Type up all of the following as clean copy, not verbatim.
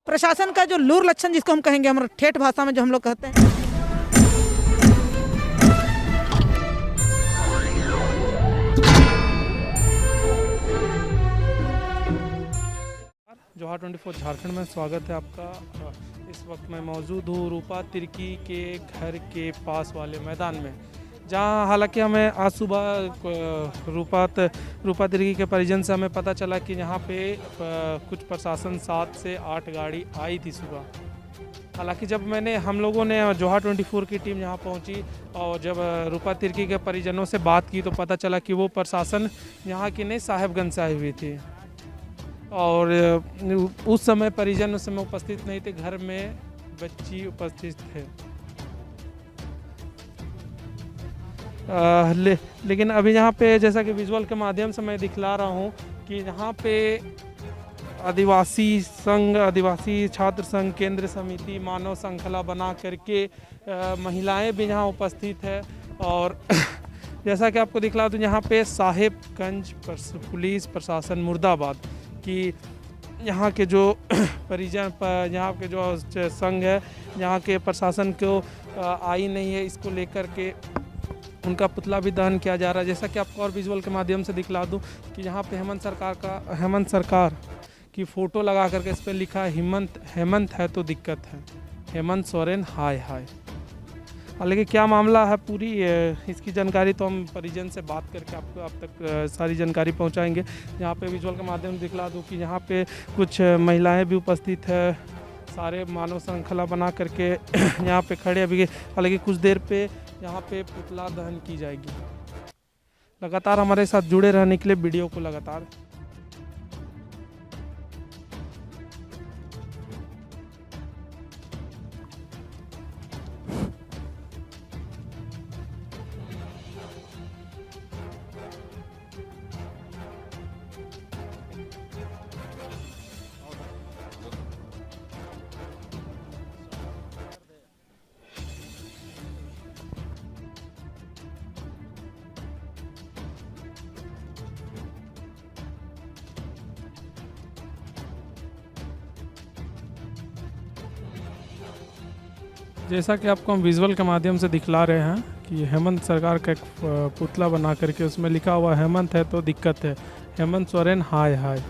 प्रशासन का जो लूर लक्षण जिसको हम कहेंगे, हमारे ठेठ भाषा में जो हम लोग कहते हैं। जोहा 24 झारखंड में स्वागत है आपका। इस वक्त मैं मौजूद हूँ रूपा तिर्की के घर के पास वाले मैदान में, जहाँ हालांकि हमें आज सुबह रूपा तिर्की के परिजन से हमें पता चला कि यहाँ पे कुछ प्रशासन 7 से 8 गाड़ी आई थी सुबह। हालांकि जब हम लोगों ने जोहा 24 की टीम यहाँ पहुँची और जब रूपा तिर्की के परिजनों से बात की तो पता चला कि वो प्रशासन यहाँ की नहीं साहेबगंज से आई हुई थी और उस समय परिजन उस समय उपस्थित नहीं थे, घर में बच्ची उपस्थित थे। लेकिन अभी यहाँ पे जैसा कि विजुअल के माध्यम से मैं दिखला रहा हूँ कि यहाँ पे आदिवासी संघ, आदिवासी छात्र संघ, केंद्र समिति, मानव श्रृंखला बना करके महिलाएं भी यहाँ उपस्थित है। और जैसा कि आपको दिखला तो यहाँ पे साहेबगंज पुलिस प्रशासन मुर्दाबाद कि यहाँ के जो परिजन, यहाँ के जो संघ है, यहाँ के प्रशासन को आई नहीं है, इसको लेकर के उनका पुतला भी दहन किया जा रहा है। जैसा कि आपको और विजुअल के माध्यम से दिखला दूँ कि यहाँ पे हेमंत सरकार की फ़ोटो लगा करके इस पर लिखा है हेमंत है तो दिक्कत है, हेमंत सोरेन हाय हाय। हालांकि क्या मामला है पूरी इसकी जानकारी तो हम परिजन से बात करके आपको अब तक सारी जानकारी पहुंचाएंगे। यहाँ पे विजुअल के माध्यम से दिखला दूँ कि यहाँ पे कुछ महिलाएं भी उपस्थित है, सारे मानव श्रृंखला बना करके यहाँ पे खड़े अभी। हालांकि कुछ देर पे यहाँ पे पुतला दहन की जाएगी। लगातार हमारे साथ जुड़े रहने के लिए वीडियो को लगातार जैसा कि आपको हम विजुअल के माध्यम से दिखला रहे हैं कि हेमंत सरकार का एक पुतला बना करके उसमें लिखा हुआ हेमंत है तो दिक्कत है, हेमंत सोरेन हाय हाय।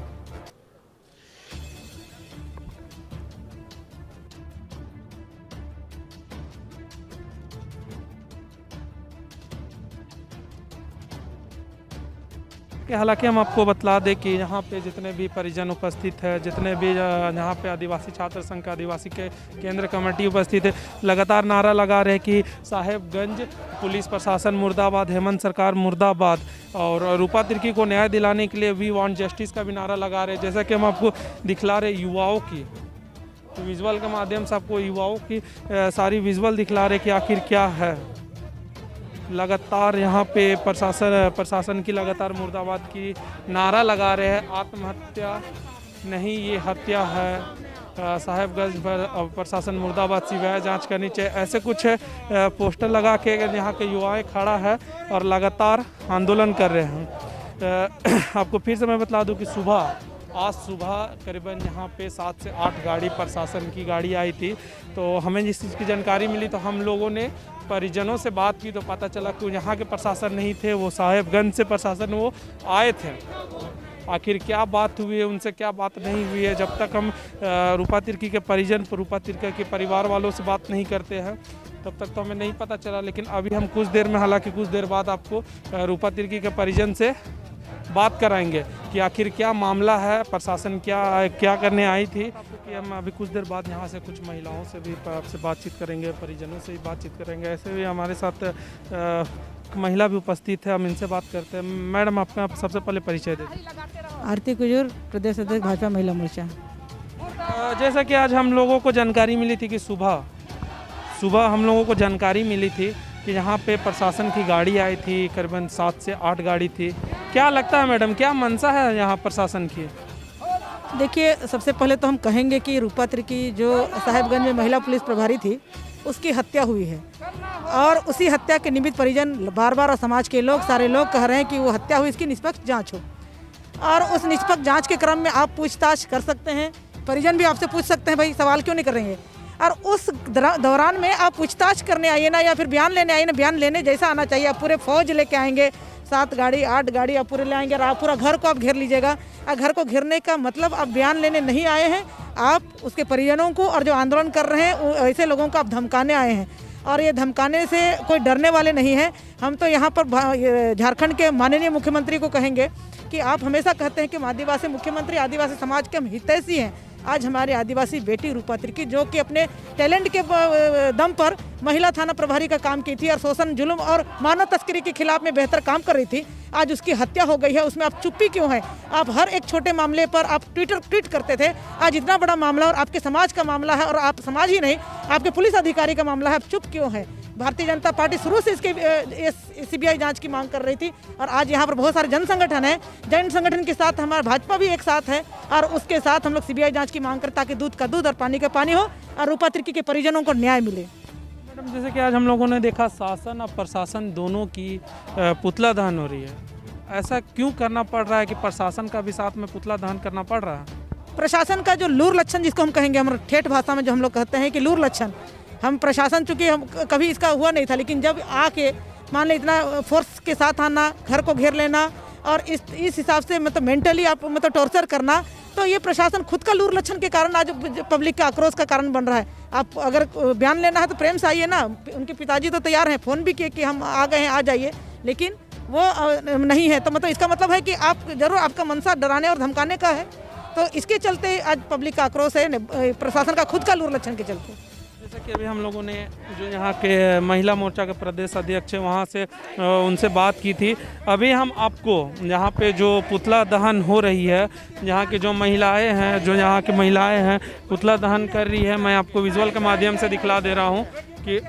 हालांकि हम आपको बतला दें कि यहाँ पे जितने भी परिजन उपस्थित है, जितने भी यहाँ पे आदिवासी छात्र संघ का आदिवासी के केंद्र कमेटी उपस्थित है, लगातार नारा लगा रहे कि साहेबगंज पुलिस प्रशासन मुर्दाबाद, हेमंत सरकार मुर्दाबाद। और रूपा तिर्की को न्याय दिलाने के लिए वी वांट जस्टिस का भी नारा लगा रहे हैं। जैसा कि हम आपको दिखला रहे युवाओं की, तो विजुअल के माध्यम से आपको युवाओं की सारी विजुअल दिखला रहे कि आखिर क्या है। लगातार यहाँ पे प्रशासन की लगातार मुर्दाबाद की नारा लगा रहे हैं। आत्महत्या नहीं, ये हत्या है। साहेबगंज पर प्रशासन मुर्दाबाद, सीबीआई जांच करनी चाहिए, ऐसे कुछ पोस्टर लगा के यहाँ के युवाएं खड़ा है और लगातार आंदोलन कर रहे हैं। आपको फिर से मैं बता दूं कि आज सुबह करीबन यहाँ पे 7 से 8 गाड़ी प्रशासन की गाड़ी आई थी। तो हमें जिस चीज़ की जानकारी मिली तो हम लोगों ने परिजनों से बात की तो पता चला कि यहाँ के प्रशासन नहीं थे, वो साहेबगंज से प्रशासन वो आए थे। आखिर क्या बात हुई है, उनसे क्या बात नहीं हुई है, जब तक हम रूपा तिर्की के परिजन, रूपा तिर्की के परिवार वालों से बात नहीं करते हैं तब तक तो हमें नहीं पता चला। लेकिन अभी हम कुछ देर में, हालांकि कुछ देर बाद आपको रूपा तिर्की के परिजन से बात कराएंगे कि आखिर क्या मामला है, प्रशासन क्या करने आई थी। कि हम अभी कुछ देर बाद यहाँ से कुछ महिलाओं से भी आपसे बातचीत करेंगे, परिजनों से भी बातचीत करेंगे। ऐसे भी हमारे साथ महिला भी उपस्थित है, हम इनसे बात करते हैं। मैडम, आपका सबसे पहले परिचय दें। आरती कुजूर, प्रदेश अध्यक्ष भाजपा महिला मोर्चा। जैसा कि आज हम लोगों को जानकारी मिली थी कि सुबह हम लोगों को जानकारी मिली थी कि यहाँ पे प्रशासन की गाड़ी आई थी, करीबन 7 से 8 गाड़ी थी। क्या लगता है मैडम, क्या मंशा है यहाँ प्रशासन की? देखिए, सबसे पहले तो हम कहेंगे कि रूपा तिर्की जो साहेबगंज में महिला पुलिस प्रभारी थी उसकी हत्या हुई है और उसी हत्या के निमित्त परिजन बार बार और समाज के लोग, सारे लोग कह रहे हैं कि वो हत्या हुई, इसकी निष्पक्ष जांच हो। और उस निष्पक्ष जांच के क्रम में आप पूछताछ कर सकते हैं परिजन भी आपसे पूछ सकते हैं भाई सवाल क्यों नहीं कर रहे हैं। और उस दौरान में आप पूछताछ करने आइए ना, या फिर बयान लेने आइए ना, बयान लेने जैसा आना चाहिए। आप पूरे फौज लेके आएंगे, 7 गाड़ी 8 गाड़ी आप पूरे ले आएंगे और आप पूरा घर को आप घेर लीजिएगा। और घर को घेरने का मतलब आप बयान लेने नहीं आए हैं, आप उसके परिजनों को और जो आंदोलन कर रहे हैं ऐसे लोगों को आप धमकाने आए हैं। और ये धमकाने से कोई डरने वाले नहीं हैं। हम तो यहाँ पर झारखंड के माननीय मुख्यमंत्री को कहेंगे कि आप हमेशा कहते हैं कि आदिवासी मुख्यमंत्री आदिवासी समाज के हम हितैषी हैं। आज हमारे आदिवासी बेटी रूपा तिर्की जो कि अपने टैलेंट के दम पर महिला थाना प्रभारी का काम की थी और शोषण जुल्म और मानव तस्करी के खिलाफ में बेहतर काम कर रही थी, आज उसकी हत्या हो गई है। उसमें आप चुप्पी क्यों है? आप हर एक छोटे मामले पर आप ट्वीट करते थे। आज इतना बड़ा मामला और आपके समाज का मामला है, और आप समाज ही नहीं आपके पुलिस अधिकारी का मामला है, आप चुप क्यों है? भारतीय जनता पार्टी शुरू से इसके सीबीआई जांच की मांग कर रही थी। और आज यहाँ पर बहुत सारे जन संगठन हैं, जन संगठन के साथ हमारा भाजपा भी एक साथ है और उसके साथ हम लोग सीबीआई जांच की मांग करते ताकि दूध का दूध और पानी का पानी हो और रूपा तिर्की के परिजनों को न्याय मिले। मैडम, जैसे कि आज हम लोगों ने देखा शासन और प्रशासन दोनों की पुतला दहन हो रही है। ऐसा क्यों करना पड़ रहा है कि प्रशासन का भी साथ में पुतला दहन करना पड़ रहा है? प्रशासन का जो लूर लक्षण जिसको हम कहेंगे, हम ठेठ भाषा में जो हम लोग कहते हैं कि लूर लक्षण, हम प्रशासन चूँकि हम कभी इसका हुआ नहीं था, लेकिन जब आके मान ले इतना फोर्स के साथ आना, घर को घेर लेना और इस हिसाब से मतलब मेंटली आप मतलब टॉर्चर करना, तो ये प्रशासन खुद का लूर लक्षण के कारण आज पब्लिक का आक्रोश का कारण बन रहा है। आप अगर बयान लेना है तो प्रेम से आइए ना, उनके पिताजी तो तैयार हैं, फ़ोन भी किए कि हम आ गए हैं, आ जाइए, लेकिन वो नहीं है। तो मतलब इसका मतलब है कि आप जरूर आपका मंशा डराने और धमकाने का है। तो इसके चलते आज पब्लिक का आक्रोश है, प्रशासन का खुद का लूर लक्षण के चलते। जैसा कि अभी हम लोगों ने जो यहाँ के महिला मोर्चा के प्रदेश अध्यक्ष है वहाँ से उनसे बात की थी। अभी हम आपको यहाँ पे जो पुतला दहन हो रही है, यहाँ की जो महिलाएं हैं, जो यहाँ की महिलाएं हैं पुतला दहन कर रही है, मैं आपको विजुअल के माध्यम से दिखला दे रहा हूँ कि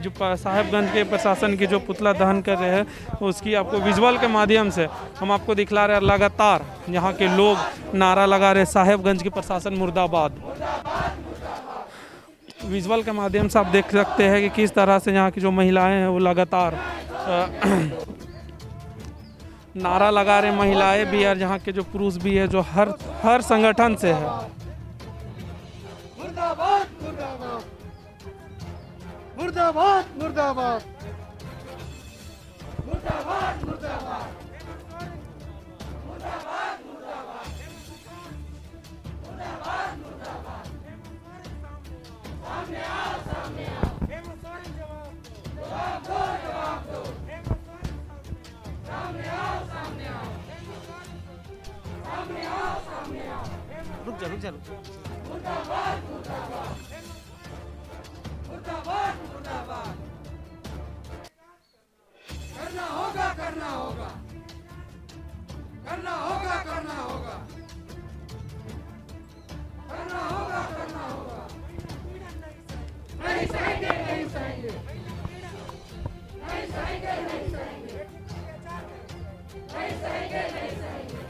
जो साहेबगंज के प्रशासन की जो पुतला दहन कर रहे हैं उसकी आपको विजुअल के माध्यम से हम आपको दिखला रहे हैं। लगातार यहाँ के लोग नारा लगा रहे, साहेबगंज की प्रशासन मुर्दाबाद। विजुअल के माध्यम से आप देख सकते हैं कि किस तरह से यहाँ की जो महिलाएं हैं वो लगातार नारा लगा रहे, महिलाएं भी और यहाँ के जो पुरुष भी है, जो हर संगठन से है। मुर्दाबाद मुर्दाबाद मुर्दाबाद मुर्दाबाद मुर्दाबाद मुर्दाबाद रुक जा करना होगा करना होगा करना होगा करना होगा करना होगा करना होगा नहीं सहेंगे नहीं सहेंगे नहीं सहेंगे नहीं सहेंगे नहीं सहेंगे नहीं सहेंगे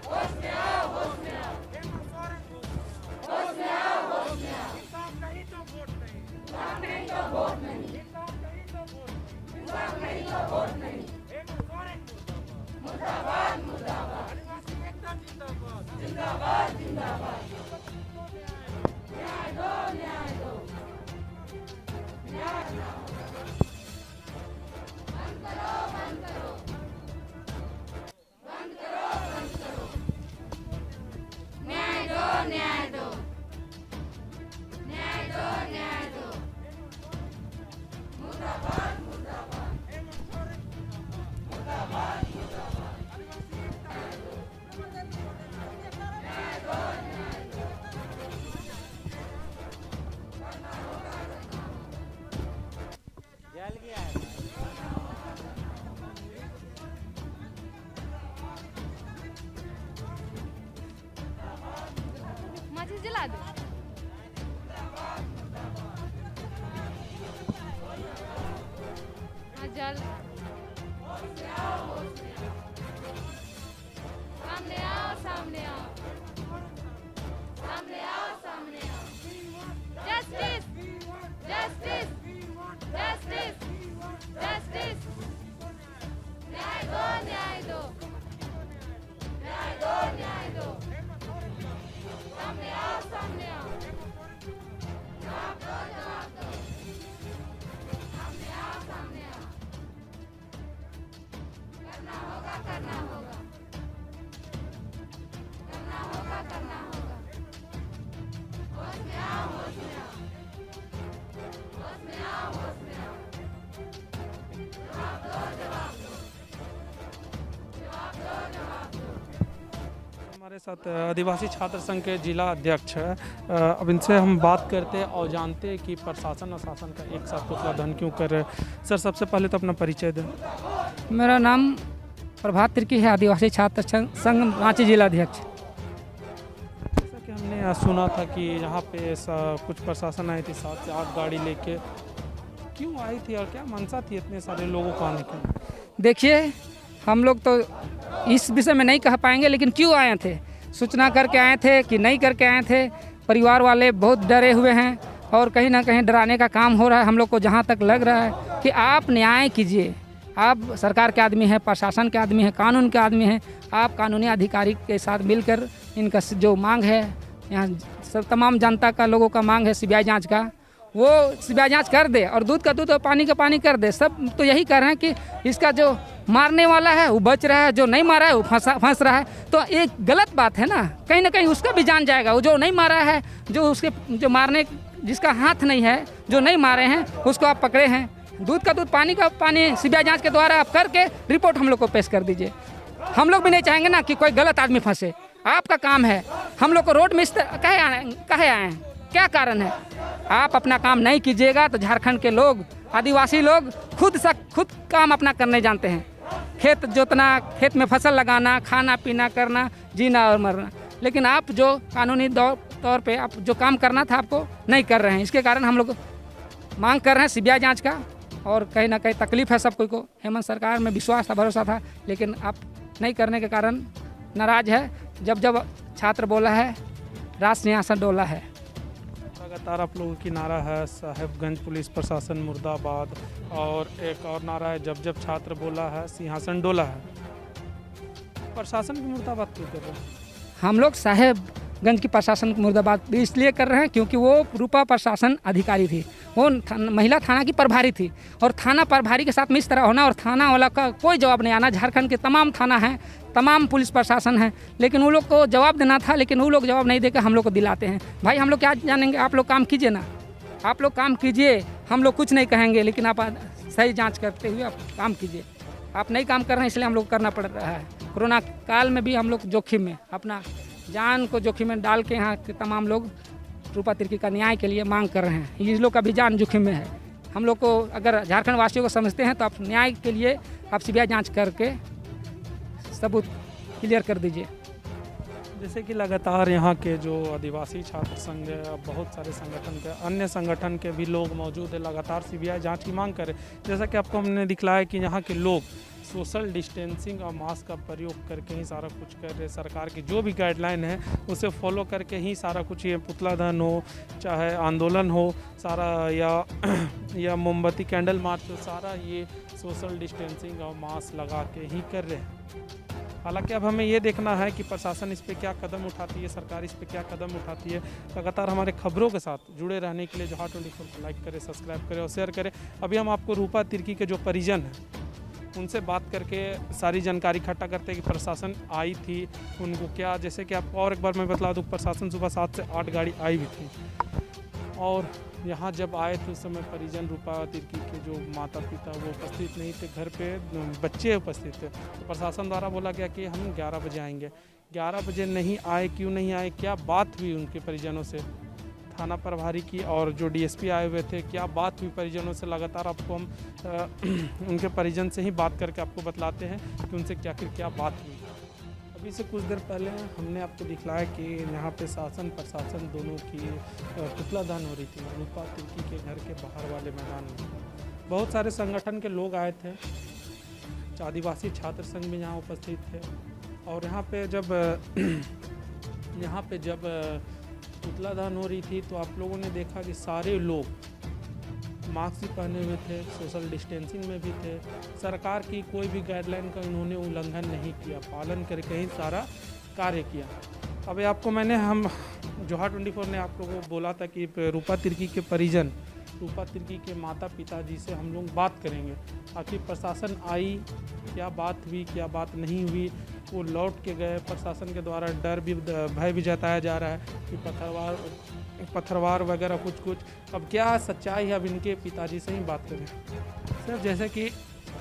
होश में आओ होश में आओ होश में आओ होश में आओ। इंसाफ नहीं तो वोट नहीं, इंसाफ नहीं तो वोट नहीं, इंसाफ नहीं तो वोट नहीं। मुर्दाबाद मुर्दाबाद जिंदाबाद जिंदाबाद। न्याय दो न्याय दो न्याय दो। बंद करो बंद करो बंद करो बंद करो। न्याय दो न्याय दो न्याय दो न्याय दो। मुर्दाबाद मुर्दाबाद मुर्दाबाद मुर्दाबाद। न्याय दो न्याय दो। जल गया है। माचिस जला दो। हाँ जल। सामने आओ सामने आओ सामने आओ सामने आओ। Justice justice justice justice. न्याय दो न्याय दो न्याय दो न्याय दो। साथ आदिवासी छात्र संघ के जिला अध्यक्ष है। अब इनसे हम बात करते हैं और जानते हैं कि प्रशासन और शासन का एक साथ पुतला दहन क्यों कर रहे हैं। सर, सबसे पहले तो अपना परिचय दें। मेरा नाम प्रभात तिर्की है, आदिवासी छात्र संघ रांची जिला अध्यक्ष। जैसा कि हमने सुना था कि यहाँ पे कुछ प्रशासन आई थी 7 से 8 गाड़ी लेके, क्यों आई थी और क्या मंशा थी इतने सारे लोगों को आने की? देखिए, हम लोग तो इस विषय में नहीं कह पाएंगे, लेकिन क्यों आए थे, सूचना करके आए थे कि नहीं करके आए थे। परिवार वाले बहुत डरे हुए हैं और कहीं ना कहीं डराने का काम हो रहा है। हम लोग को जहाँ तक लग रहा है कि आप न्याय कीजिए, आप सरकार के आदमी हैं, प्रशासन के आदमी हैं, कानून के आदमी हैं, आप कानूनी अधिकारी के साथ मिलकर इनका जो मांग है, यहाँ सब तमाम जनता का लोगों का मांग है सीबीआई जांच का, वो सीबीआई जांच कर दे और दूध का दूध और पानी का पानी कर दे। सब तो यही कर रहे हैं कि इसका जो मारने वाला है वो बच रहा है, जो नहीं मारा है वो फंस रहा है। तो एक गलत बात है ना कहीं उसका भी जान जाएगा। वो जो नहीं मारा है, जो उसके जो मारने जिसका हाथ नहीं है, जो नहीं मारे हैं, उसको आप पकड़े हैं। दूध का दूध पानी का पानी सीबीआई जांच के द्वारा आप करके रिपोर्ट हम लोग को पेश कर दीजिए। हम लोग भी नहीं चाहेंगे ना कि कोई गलत आदमी फंसे। आपका काम है, हम लोग को रोड में कहे आए हैं, क्या कारण है? आप अपना काम नहीं कीजिएगा तो झारखंड के लोग, आदिवासी लोग खुद काम अपना करने जानते हैं। खेत जोतना, खेत में फसल लगाना, खाना पीना करना, जीना और मरना। लेकिन आप जो कानूनी तौर पे आप जो काम करना था आपको नहीं कर रहे हैं। इसके कारण हम लोग मांग कर रहे हैं सीबीआई जांच का। और कहीं ना कहीं तकलीफ है सब कोई को। हेमंत सरकार में विश्वास था, भरोसा था, लेकिन आप नहीं करने के कारण नाराज है। जब छात्र बोला है, राज सिंहासन डोला है। लगातार आप लोगों की नारा है साहेबगंज पुलिस प्रशासन मुर्दाबाद, और एक और नारा है जब छात्र बोला है सिंहासन डोला है। प्रशासन की मुर्दाबाद क्यों कर रहे हैं? हम लोग साहेबगंज की प्रशासन की मुर्दाबाद इसलिए कर रहे हैं क्योंकि वो रूपा प्रशासन अधिकारी थी, वो महिला थाना की प्रभारी थी। और थाना प्रभारी के साथ में इस तरह होना और थाना वाला का कोई जवाब नहीं आना। झारखंड के तमाम थाना हैं, तमाम पुलिस प्रशासन है, लेकिन वो लोग को जवाब देना था, लेकिन वो लोग जवाब नहीं देकर हम लोग को दिलाते हैं। भाई हम लोग क्या जानेंगे, आप लोग काम कीजिए ना, आप लोग काम कीजिए, हम लोग कुछ नहीं कहेंगे, लेकिन आप सही जांच करते हुए आप काम कीजिए। आप नहीं काम कर रहे हैं, इसलिए हम लोग करना पड़ रहा है। कोरोना काल में भी हम लोग जोखिम में, अपना जान को जोखिम में डाल के यहाँ के तमाम लोग रूपा तिर्की का न्याय के लिए मांग कर रहे हैं। इस लोग का भी जान जोखिम में है। हम लोग को, अगर झारखंड वासियों को समझते हैं तो आप न्याय के लिए आप सीबीआई जाँच करके सबूत क्लियर कर दीजिए। जैसे कि लगातार यहाँ के जो आदिवासी छात्र संघ है, बहुत सारे संगठन के, अन्य संगठन के भी लोग मौजूद है, लगातार सीबीआई जांच की मांग करें। जैसा कि आपको हमने दिखलाया कि यहाँ के लोग सोशल डिस्टेंसिंग और मास्क का प्रयोग करके ही सारा कुछ कर रहे। सरकार की जो भी गाइडलाइन है उसे फॉलो करके ही सारा कुछ, ये पुतला दहन हो, चाहे आंदोलन हो, सारा या मोमबत्ती कैंडल मार्च हो, सारा ये सोशल डिस्टेंसिंग और मास्क लगा के ही कर रहे हैं। हालांकि अब हमें ये देखना है कि प्रशासन इस पर क्या कदम उठाती है, सरकार इस पर क्या कदम उठाती है। लगातार हमारे खबरों के साथ जुड़े रहने के लिए जोहार 24 को लाइक करें, सब्सक्राइब करें और शेयर करें। अभी हम आपको रूपा तिर्की के जो परिजन हैं उनसे बात करके सारी जानकारी इकट्ठा करते हैं कि प्रशासन आई थी, उनको क्या, जैसे कि आपको और एक बार मैं बता दूँ, प्रशासन सुबह 7 से 8 गाड़ी आई भी थी। और यहाँ जब आए थे उस समय परिजन रूपा तिर्की के जो माता पिता वो उपस्थित नहीं थे, घर पे बच्चे उपस्थित थे। तो प्रशासन द्वारा बोला गया कि हम 11 बजे आएंगे। 11 बजे नहीं आए, क्यों नहीं आए, क्या बात हुई उनके परिजनों से, थाना प्रभारी की और जो डीएसपी आए हुए थे, क्या बात हुई परिजनों से, लगातार आपको हम उनके परिजन से ही बात करके आपको बतलाते हैं कि उनसे क्या बात हुई। अभी से कुछ देर पहले हमने आपको दिखलाया कि यहाँ पे शासन प्रशासन दोनों की पुतला दहन हो रही थी रूपा तिर्की के घर के बाहर वाले मैदान में। बहुत सारे संगठन के लोग आए थे, आदिवासी छात्र संघ भी यहाँ उपस्थित थे। और यहाँ पे जब पुतला दहन हो रही थी तो आप लोगों ने देखा कि सारे लोग मास्क भी पहने हुए थे, सोशल डिस्टेंसिंग में भी थे। सरकार की कोई भी गाइडलाइन का इन्होंने उल्लंघन नहीं किया, पालन करके ही सारा कार्य किया। अभी आपको हम जोहार 24 ने आप लोगों को बोला था कि रूपा तिर्की के परिजन, रूपा तिर्की के माता पिता जी से हम लोग बात करेंगे। आखिर प्रशासन आई, क्या बात हुई, क्या बात नहीं हुई, वो लौट के गए। प्रशासन के द्वारा डर भी, भय भी जताया जा रहा है कि पत्थरवार वगैरह कुछ। अब क्या सच्चाई है, अब इनके पिताजी से ही बात करें। सर, जैसे कि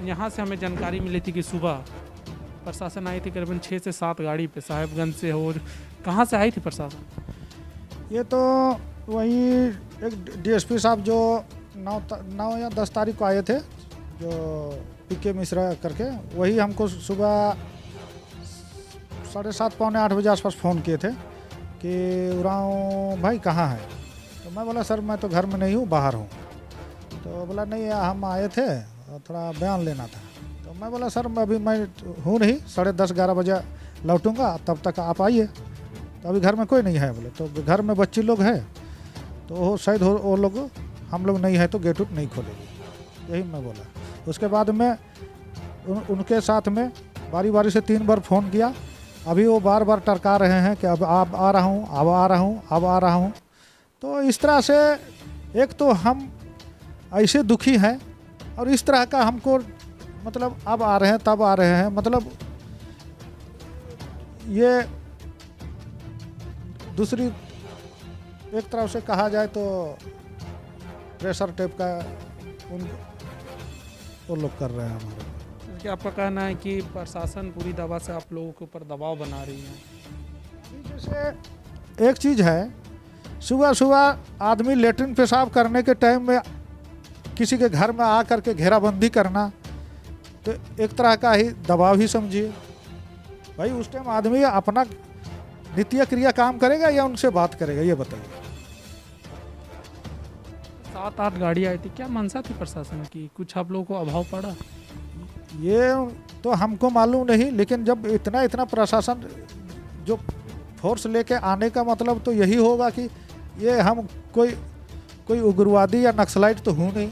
यहाँ से हमें जानकारी मिली थी कि सुबह प्रशासन आई थी करीबन 6 से 7 गाड़ी पे साहेबगंज से, और कहाँ से आई थी प्रशासन? ये तो वही एक डीएसपी साहब जो 9 या 10 तारीख को आए थे, जो पीके मिश्रा करके, वही हमको सुबह 7:30 पौने 8 बजे आसपास फ़ोन किए थे कि उरांव भाई कहाँ है। तो मैं बोला सर मैं तो घर में नहीं हूँ, बाहर हूँ। तो बोला नहीं हम आए थे और थोड़ा बयान लेना था। तो मैं बोला सर मैं हूँ नहीं, 10:30 11 बजे लौटूंगा, तब तक आप आइए। तो अभी घर में कोई नहीं है बोले। तो घर में बच्चे लोग हैं तो वो शायद वो लोग, हम लोग नहीं है तो गेट उट नहीं खोलेगी, यही मैं बोला। उसके बाद में उनके साथ में बारी बारी से 3 बार फ़ोन किया। अभी वो बार बार टरका रहे हैं कि अब आप आ रहा हूँ, अब आ रहा हूँ, अब आ रहा हूँ। तो इस तरह से एक तो हम ऐसे दुखी हैं और इस तरह का हमको मतलब अब आ रहे हैं तब आ रहे हैं, मतलब ये दूसरी एक तरफ से कहा जाए तो प्रेशर टाइप का वो लोग कर रहे हैं हमारे। क्या आपका कहना है कि प्रशासन पूरी दवा से आप लोगों के ऊपर दबाव बना रही है? जैसे एक चीज़ है, सुबह सुबह आदमी लेटरिन पेशाब करने के टाइम में किसी के घर में आ करके घेराबंदी करना, तो एक तरह का ही दबाव ही समझिए। भाई उस टाइम आदमी अपना नित्य क्रिया काम करेगा या उनसे बात करेगा, ये बताइए। 7-8 गाड़ी आई थी, क्या मंशा थी प्रशासन की? कुछ आप लोगों को अभाव पड़ा? ये तो हमको मालूम नहीं, लेकिन जब इतना प्रशासन जो फोर्स लेके आने का मतलब तो यही होगा कि ये हम कोई उग्रवादी या नक्सलाइट तो हूँ नहीं,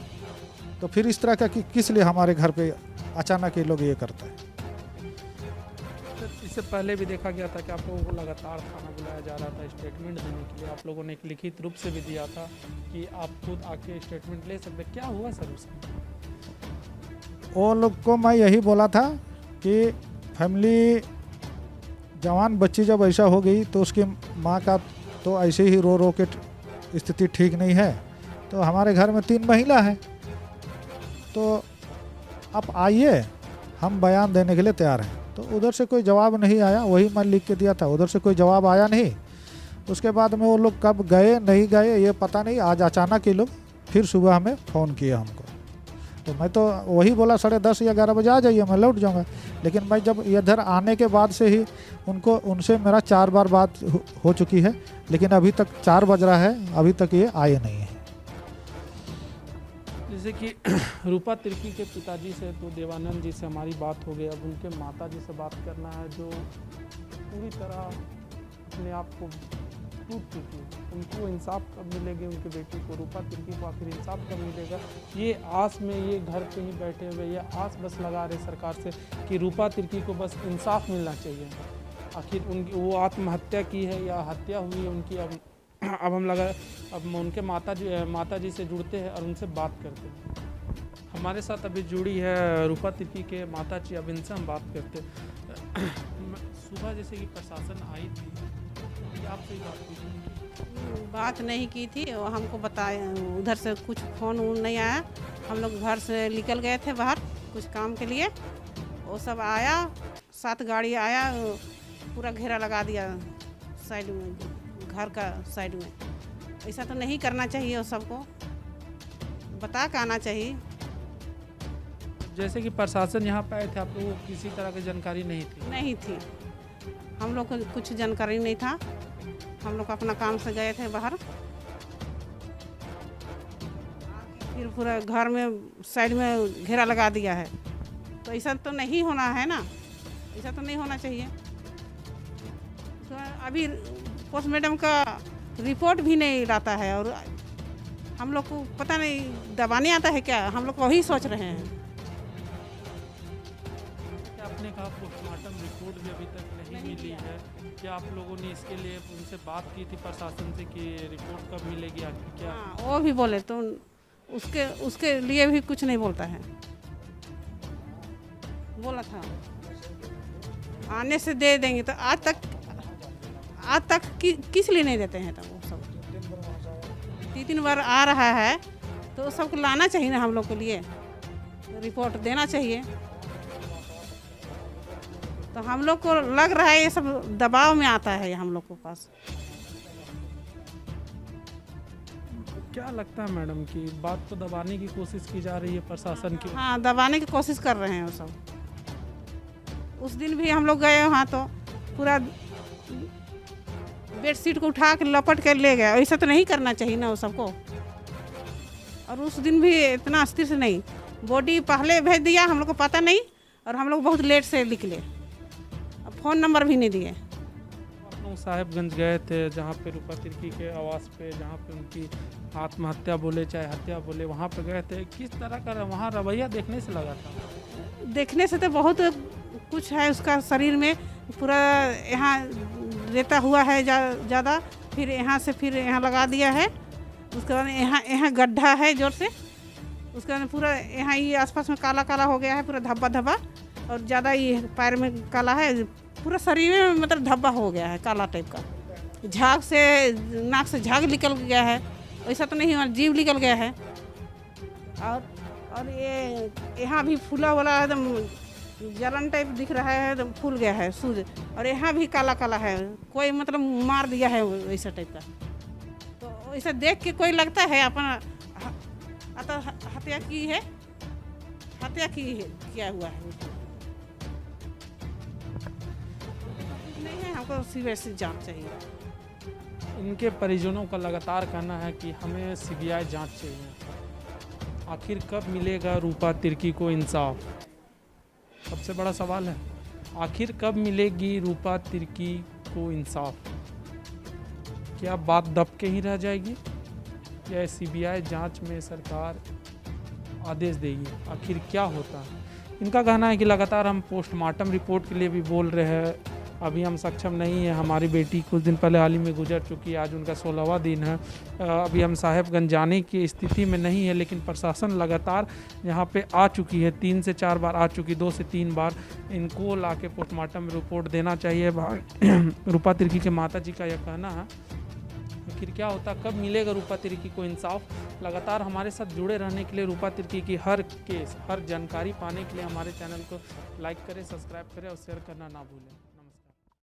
तो फिर इस तरह का कि किस लिए हमारे घर पे अचानक ये लोग ये करता है। इससे पहले भी देखा गया था कि आप लोगों को लगातार थाना बुलाया जा रहा था स्टेटमेंट देने के लिए। आप लोगों ने एक लिखित रूप से भी दिया था कि आप खुद आके स्टेटमेंट ले सकते। क्या हुआ सर उसमें? वो लोग को मैं यही बोला था कि फैमिली जवान बच्ची जब ऐसा हो गई तो उसकी माँ का तो ऐसे ही रो के स्थिति ठीक नहीं है। तो हमारे घर में 3 महिला हैं, तो आप आइए, हम बयान देने के लिए तैयार हैं। तो उधर से कोई जवाब नहीं आया, वही मैं लिख के दिया था, उधर से कोई जवाब आया नहीं। उसके बाद में वो लोग कब गए नहीं गए ये पता नहीं। आज अचानक ये लोग फिर सुबह हमें फ़ोन किया हमको। तो मैं तो वही बोला 10:30 या 11 बजे आ जाइए, मैं लौट जाऊंगा। लेकिन मैं जब इधर आने के बाद से ही उनसे मेरा 4 बार बात हो चुकी है, लेकिन अभी तक 4 बज रहा है, अभी तक ये आए नहीं है। जैसे कि रूपा तिर्की के पिताजी से तो देवानंद जी से हमारी बात हो गई, अब उनके माता जी से बात करना है जो पूरी तरह अपने आप को टूट चुकी है। उनको इंसाफ कब मिलेगी, उनकी बेटी को रूपा तिर्की को आखिर इंसाफ कब मिलेगा, ये आस में ये घर पे ही बैठे हुए ये आस बस लगा रहे सरकार से कि रूपा तिर्की को बस इंसाफ मिलना चाहिए। आखिर उनकी वो आत्महत्या की है या हत्या हुई है उनकी, अब उनके माता जी से जुड़ते हैं और उनसे बात करते हैं। हमारे साथ अभी जुड़ी है रूपा तिर्की के माता जी, अब इनसे हम बात करते हैं। सुबह जैसे कि प्रशासन आई थी, आपसे बात की थी? बात नहीं की थी, वो हमको बताया, उधर से कुछ फ़ोन नहीं आया। हम लोग घर से निकल गए थे बाहर कुछ काम के लिए, वो सब आया, 7 गाड़ी आया, पूरा घेरा लगा दिया साइड में, घर का साइड में। ऐसा तो नहीं करना चाहिए, वो सबको बता के आना चाहिए। जैसे कि प्रशासन यहाँ पे आए थे, आप लोगों को किसी तरह की जानकारी नहीं थी? नहीं थी, हम लोग को कुछ जानकारी नहीं था। हम लोग अपना काम से गए थे बाहर, फिर पूरा घर में साइड में घेरा लगा दिया है। तो ऐसा तो नहीं होना है ना, ऐसा तो नहीं होना चाहिए। तो अभी पोस्टमार्टम का रिपोर्ट भी नहीं लाता है और हम लोग को पता नहीं दबाने आता है क्या, हम लोग वही सोच रहे हैं। आपने कहा पोस्टमार्टम रिपोर्ट भी अभी तक नहीं मिली है, क्या आप लोगों ने इसके लिए उनसे बात की थी प्रशासन से कि रिपोर्ट कब मिलेगी आखिर? क्या हाँ, वो भी बोले तो उसके लिए भी कुछ नहीं बोलता है। बोला था आने से दे देंगे, तो आज तक किस लिए नहीं देते हैं? तब वो सब 3 बार आ रहा है तो सबको लाना चाहिए ना, हम लोग के लिए रिपोर्ट देना चाहिए। तो हम लोग को लग रहा है ये सब दबाव में आता है हम लोग के पास। क्या लगता है मैडम कि बात को दबाने की कोशिश की जा रही है प्रशासन की? हाँ, दबाने की कोशिश कर रहे हैं वो सब। उस दिन भी हम लोग गए वहाँ तो पूरा बेडशीट को उठा के लपट के ले गए। ऐसा तो नहीं करना चाहिए ना वो सबको। और उस दिन भी इतना अस्थिर से नहीं, बॉडी पहले भेज दिया, हम लोग को पता नहीं, और हम लोग बहुत लेट से निकले, अब फ़ोन नंबर भी नहीं दिए। आप लोग साहेबगंज गए थे जहाँ पे रूपा तिर्की के आवास पे, जहाँ पे उनकी आत्महत्या बोले चाहे हत्या बोले, वहाँ पे गए थे। किस तरह का वहाँ रवैया देखने से लगा था? देखने से तो बहुत कुछ है उसका शरीर में, पूरा यहाँ रेता हुआ है ज़्यादा, फिर यहाँ से फिर यहाँ लगा दिया है, उसके बाद यहाँ गड्ढा है जोर से, उसके बाद पूरा यहाँ ये आसपास में काला काला हो गया है, पूरा धब्बा धब्बा, और ज़्यादा ये पैर में काला है, पूरा शरीर में मतलब धब्बा हो गया है काला टाइप का। झाग से, नाक से झाग निकल गया है, वैसा तो नहीं, जीव निकल गया है। और ये यहाँ भी फूला वाला एकदम जलन टाइप दिख रहा है, एकदम फूल गया है सूज, और यहाँ भी काला काला है, कोई मतलब मार दिया है वैसा टाइप का। तो वैसा देख के कोई लगता है अपन हत्या की है, हत्या की है, किया हुआ है। नहीं है, हमको सीबीआई जांच चाहिए। इनके परिजनों का लगातार कहना है कि हमें सीबीआई जांच चाहिए। आखिर कब मिलेगा रूपा तिर्की को इंसाफ? सबसे बड़ा सवाल है, आखिर कब मिलेगी रूपा तिर्की को इंसाफ? क्या बात दब के ही रह जाएगी या सीबीआई जांच में सरकार आदेश देगी? आखिर क्या होता है? इनका कहना है कि लगातार हम पोस्टमार्टम रिपोर्ट के लिए भी बोल रहे हैं, अभी हम सक्षम नहीं है। हमारी बेटी कुछ दिन पहले हाल ही में गुजर चुकी है, आज उनका 16वां दिन है। अभी हम साहेबगंज जाने की स्थिति में नहीं है, लेकिन प्रशासन लगातार यहाँ पे आ चुकी है, 3 से 4 बार आ चुकी, 2 से 3 बार। इनको लाके पोस्टमार्टम रिपोर्ट देना चाहिए। रूपा तिर्की के माता जी का यह कहना है। आखिर क्या होता, कब मिलेगा रूपा तिर्की को इंसाफ? लगातार हमारे साथ जुड़े रहने के लिए, रूपा तिर्की की हर केस, हर जानकारी पाने के लिए हमारे चैनल को लाइक करें, सब्सक्राइब करें और शेयर करना ना भूलें।